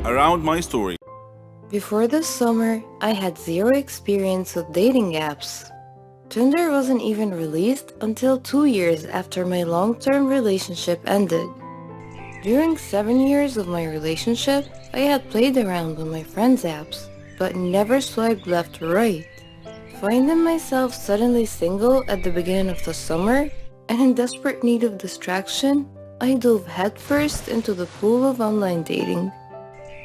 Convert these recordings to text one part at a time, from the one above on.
around my story. Before this summer, I had zero experience with dating apps. Tinder wasn't even released until 2 years after my long-term relationship ended. During 7 years of my relationship, I had played around with my friends' apps, but never swiped left or right. Finding myself suddenly single at the beginning of the summer and in desperate need of distraction, I dove headfirst into the pool of online dating.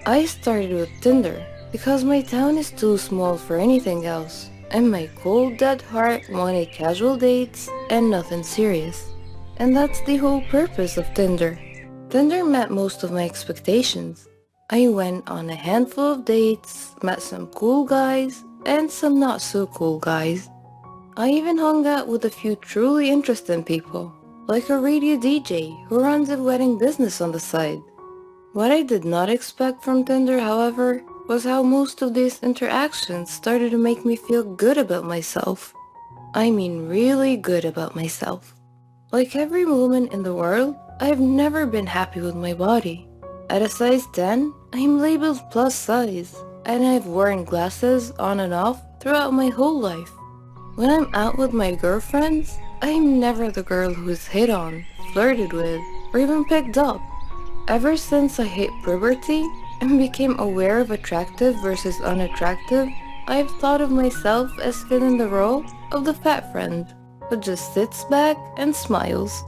I started with Tinder because my town is too small for anything else, and my cold dead heart wanted casual dates and nothing serious. And that's the whole purpose of Tinder. Tinder met most of my expectations. I went on a handful of dates, met some cool guys, and some not so cool guys. I even hung out with a few truly interesting people, like a radio DJ who runs a wedding business on the side. What I did not expect from Tinder, however, was how most of these interactions started to make me feel good about myself. I mean really good about myself. Like every woman in the world, I've never been happy with my body. At a size 10, I'm labeled plus size, and I've worn glasses on and off throughout my whole life. When I'm out with my girlfriends, I'm never the girl who is hit on, flirted with, or even picked up. Ever since I hit puberty and became aware of attractive versus unattractive, I've thought of myself as filling the role of the fat friend who just sits back and smiles.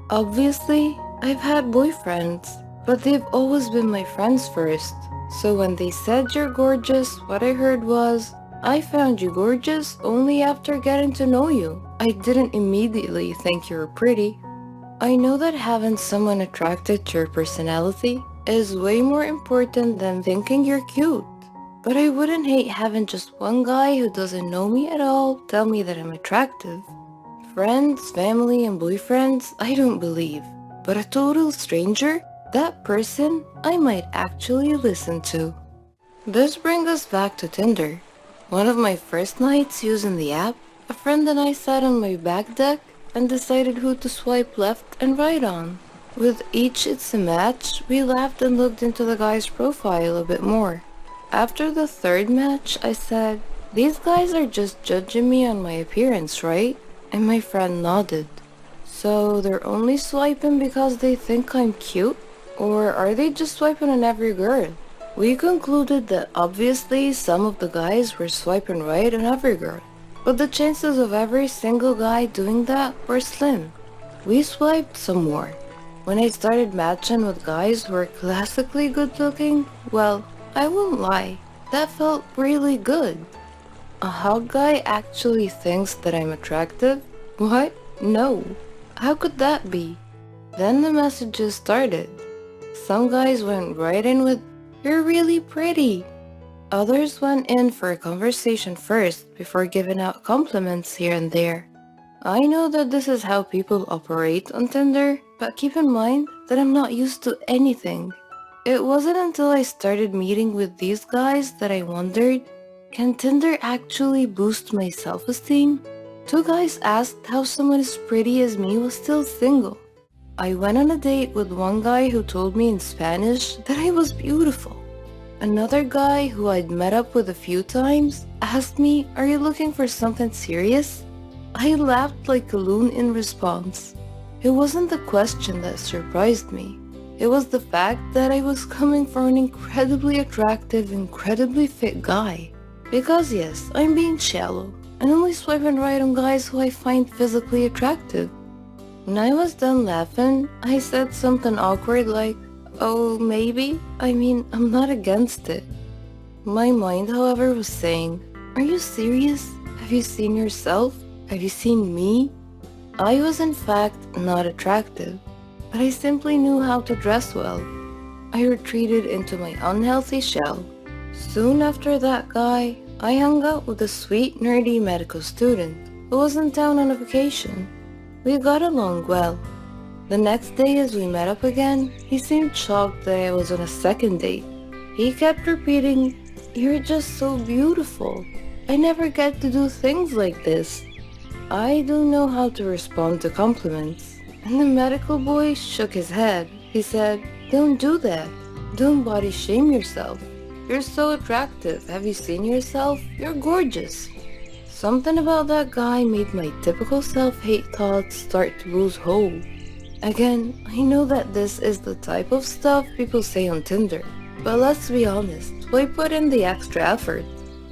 Obviously, I've had boyfriends, but they've always been my friends first. So when they said you're gorgeous, what I heard was, I found you gorgeous only after getting to know you. I didn't immediately think you were pretty. I know that having someone attracted to your personality is way more important than thinking you're cute. But I wouldn't hate having just one guy who doesn't know me at all tell me that I'm attractive. Friends, family, and boyfriends, I don't believe. But a total stranger, that person I might actually listen to. This brings us back to Tinder. One of my first nights using the app, a friend and I sat on my back deck and decided who to swipe left and right on. With each it's a match, we laughed and looked into the guy's profile a bit more. After the third match, I said, "These guys are just judging me on my appearance, right?" And my friend nodded. So they're only swiping because they think I'm cute? Or are they just swiping on every girl? We concluded that obviously some of the guys were swiping right on every girl, but the chances of every single guy doing that were slim. We swiped some more. When I started matching with guys who were classically good looking, well, I won't lie, that felt really good. A hot guy actually thinks that I'm attractive? What? No. How could that be? Then the messages started. Some guys went right in with, "You're really pretty." Others went in for a conversation first before giving out compliments here and there. I know that this is how people operate on Tinder, but keep in mind that I'm not used to anything. It wasn't until I started meeting with these guys that I wondered, can Tinder actually boost my self-esteem? 2 guys asked how someone as pretty as me was still single. I went on a date with one guy who told me in Spanish that I was beautiful. Another guy who I'd met up with a few times asked me, "Are you looking for something serious?" I laughed like a loon in response. It wasn't the question that surprised me. It was the fact that I was coming from an incredibly attractive, incredibly fit guy. Because yes, I'm being shallow and only swiping right on guys who I find physically attractive. When I was done laughing, I said something awkward like, "Oh, maybe? I mean, I'm not against it." My mind, however, was saying, "Are you serious? Have you seen yourself? Have you seen me?" I was in fact not attractive, but I simply knew how to dress well. I retreated into my unhealthy shell. Soon after that guy, I hung out with a sweet, nerdy medical student who was in town on a vacation. We got along well. The next day as we met up again, he seemed shocked that I was on a second date. He kept repeating, "You're just so beautiful. I never get to do things like this." I don't know how to respond to compliments. And the medical boy shook his head. He said, "Don't do that. Don't body shame yourself. You're so attractive. Have you seen yourself? You're gorgeous. Something about that guy made my typical self-hate thoughts start to lose hold. Again, I know that this is the type of stuff people say on Tinder, but let's be honest, why put in the extra effort?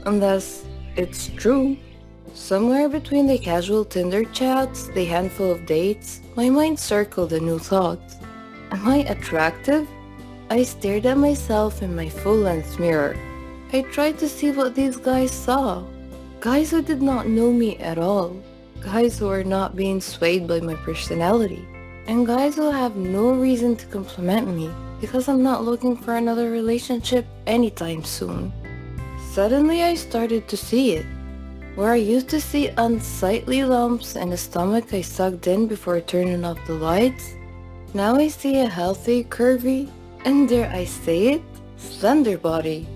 Unless it's true. Somewhere between the casual Tinder chats, the handful of dates, my mind circled a new thought. Am I attractive? I stared at myself in my full-length mirror. I tried to see what these guys saw. Guys who did not know me at all. Guys who are not being swayed by my personality. And guys who have no reason to compliment me because I'm not looking for another relationship anytime soon. Suddenly I started to see it. Where I used to see unsightly lumps and a stomach I sucked in before turning off the lights, now I see a healthy, curvy, and dare I say it, slender body.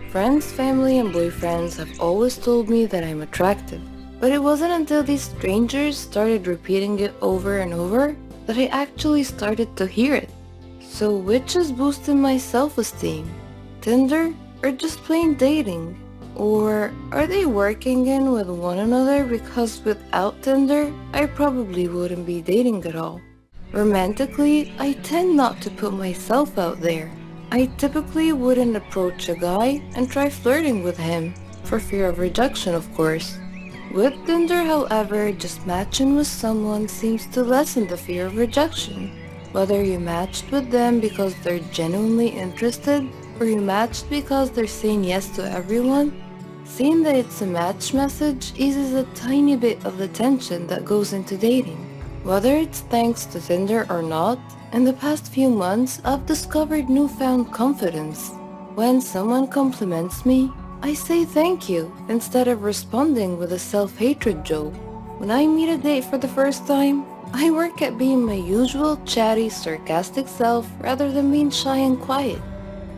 Friends, family, and boyfriends have always told me that I'm attractive, but it wasn't until these strangers started repeating it over and over that I actually started to hear it. So which is boosting my self-esteem? Tinder or just plain dating? Or are they working in with one another because without Tinder, I probably wouldn't be dating at all? Romantically, I tend not to put myself out there. I typically wouldn't approach a guy and try flirting with him, for fear of rejection of course. With Tinder, however, just matching with someone seems to lessen the fear of rejection. Whether you matched with them because they're genuinely interested, or you matched because they're saying yes to everyone, seeing that it's a match message eases a tiny bit of the tension that goes into dating. Whether it's thanks to Tinder or not, in the past few months I've discovered newfound confidence. When someone compliments me, I say thank you instead of responding with a self-hatred joke. When I meet a date for the first time, I work at being my usual chatty, sarcastic self rather than being shy and quiet.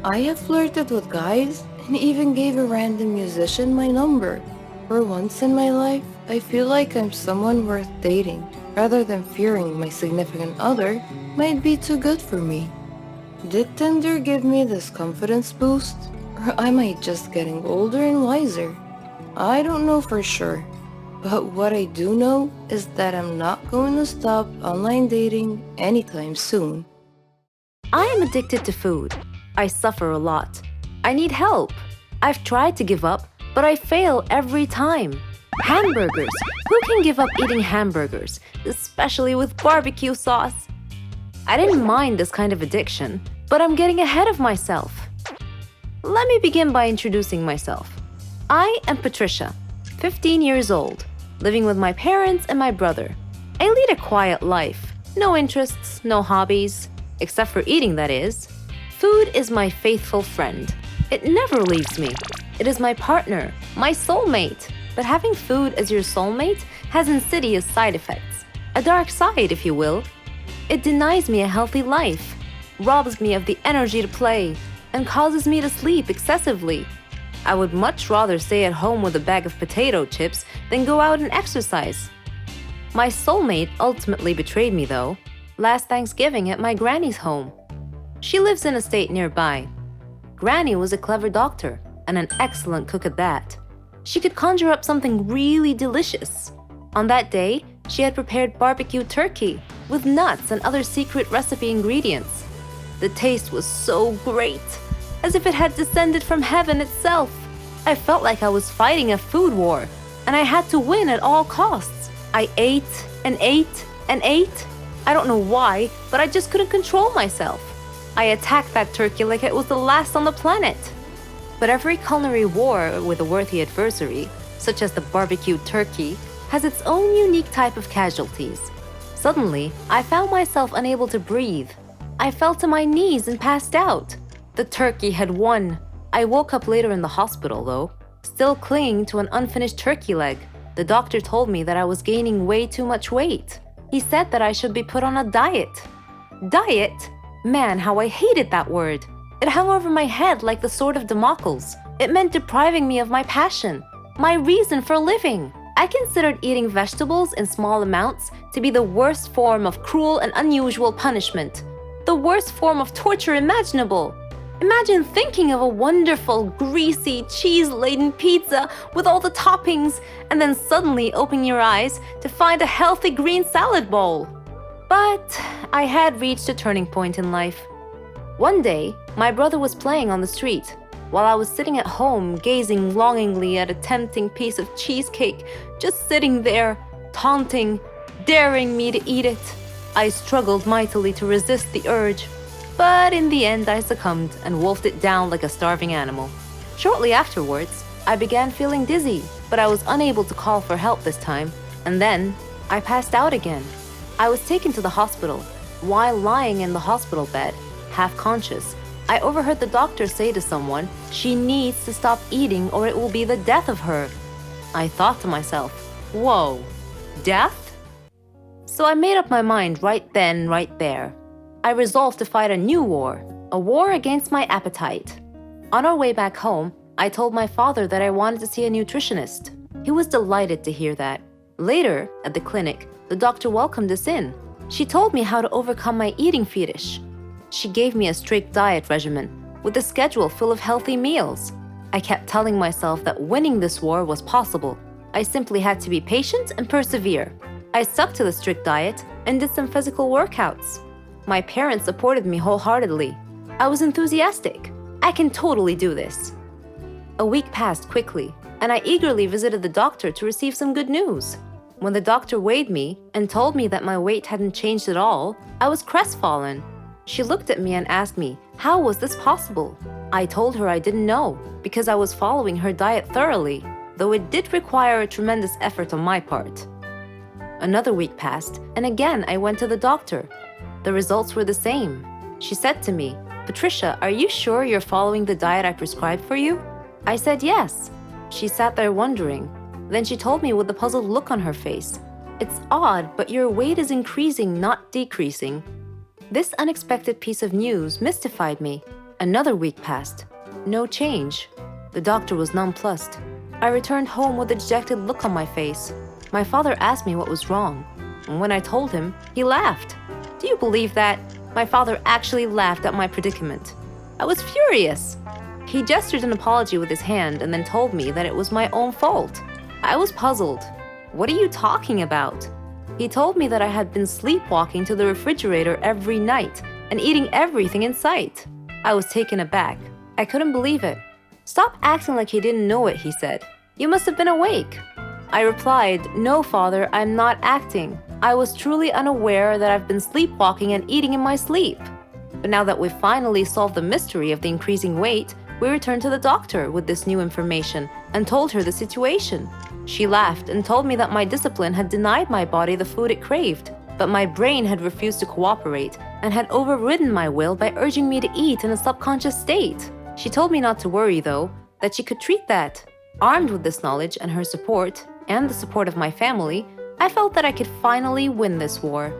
I have flirted with guys and even gave a random musician my number. For once in my life, I feel like I'm someone worth dating, rather than fearing my significant other might be too good for me. Did Tinder give me this confidence boost? Or am I just getting older and wiser? I don't know for sure. But what I do know is that I'm not going to stop online dating anytime soon. I am addicted to food. I suffer a lot. I need help. I've tried to give up, but I fail every time. Hamburgers. Who can give up eating hamburgers, especially with barbecue sauce? I didn't mind this kind of addiction, but I'm getting ahead of myself. Let me begin by introducing myself. I am Patricia, 15 years old, living with my parents and my brother. I lead a quiet life. No interests, no hobbies, except for eating, that is. Food is my faithful friend. It never leaves me. It is my partner, my soulmate. But having food as your soulmate has insidious side effects. A dark side, if you will. It denies me a healthy life, robs me of the energy to play, and causes me to sleep excessively. I would much rather stay at home with a bag of potato chips than go out and exercise. My soulmate ultimately betrayed me, though, last Thanksgiving at my granny's home. She lives in a state nearby. Granny was a clever doctor and an excellent cook at that. She could conjure up something really delicious. On that day, she had prepared barbecue turkey with nuts and other secret recipe ingredients. The taste was so great, as if it had descended from heaven itself. I felt like I was fighting a food war, and I had to win at all costs. I ate and ate and ate. I don't know why, but I just couldn't control myself. I attacked that turkey like it was the last on the planet. But every culinary war with a worthy adversary, such as the barbecued turkey, has its own unique type of casualties. Suddenly, I found myself unable to breathe. I fell to my knees and passed out. The turkey had won. I woke up later in the hospital, though, still clinging to an unfinished turkey leg. The doctor told me that I was gaining way too much weight. He said that I should be put on a diet. Diet? Man, how I hated that word. It hung over my head like the sword of Damocles. It meant depriving me of my passion, my reason for living. I considered eating vegetables in small amounts to be the worst form of cruel and unusual punishment, the worst form of torture imaginable. Imagine thinking of a wonderful, greasy, cheese-laden pizza with all the toppings and then suddenly opening your eyes to find a healthy green salad bowl. But I had reached a turning point in life. One day, my brother was playing on the street, while I was sitting at home gazing longingly at a tempting piece of cheesecake, just sitting there, taunting, daring me to eat it. I struggled mightily to resist the urge, but in the end I succumbed and wolfed it down like a starving animal. Shortly afterwards, I began feeling dizzy, but I was unable to call for help this time, and then I passed out again. I was taken to the hospital. While lying in the hospital bed, half conscious, I overheard the doctor say to someone, "She needs to stop eating or it will be the death of her." I thought to myself, whoa, death? So I made up my mind right then, right there. I resolved to fight a new war, a war against my appetite. On our way back home, I told my father that I wanted to see a nutritionist. He was delighted to hear that. Later, at the clinic, the doctor welcomed us in. She told me how to overcome my eating fetish. She gave me a strict diet regimen with a schedule full of healthy meals. I kept telling myself that winning this war was possible. I simply had to be patient and persevere. I stuck to the strict diet and did some physical workouts. My parents supported me wholeheartedly. I was enthusiastic. I can totally do this. A week passed quickly, and I eagerly visited the doctor to receive some good news. When the doctor weighed me and told me that my weight hadn't changed at all, I was crestfallen. She looked at me and asked me, how was this possible? I told her I didn't know, because I was following her diet thoroughly, though it did require a tremendous effort on my part. Another week passed, and again I went to the doctor. The results were the same. She said to me, "Patricia, are you sure you're following the diet I prescribed for you?" I said yes. She sat there wondering. Then she told me with a puzzled look on her face, "It's odd, but your weight is increasing, not decreasing." This unexpected piece of news mystified me. Another week passed. No change. The doctor was nonplussed. I returned home with a dejected look on my face. My father asked me what was wrong. And when I told him, he laughed. Do you believe that? My father actually laughed at my predicament. I was furious. He gestured an apology with his hand and then told me that it was my own fault. I was puzzled. What are you talking about? He told me that I had been sleepwalking to the refrigerator every night and eating everything in sight. I was taken aback. I couldn't believe it. "Stop acting like you didn't know it," he said. "You must have been awake." I replied, "No, Father, I'm not acting. I was truly unaware that I've been sleepwalking and eating in my sleep." But now that we've finally solved the mystery of the increasing weight, we returned to the doctor with this new information and told her the situation. She laughed and told me that my discipline had denied my body the food it craved, but my brain had refused to cooperate and had overridden my will by urging me to eat in a subconscious state. She told me not to worry, though, that she could treat that. Armed with this knowledge and her support, and the support of my family, I felt that I could finally win this war.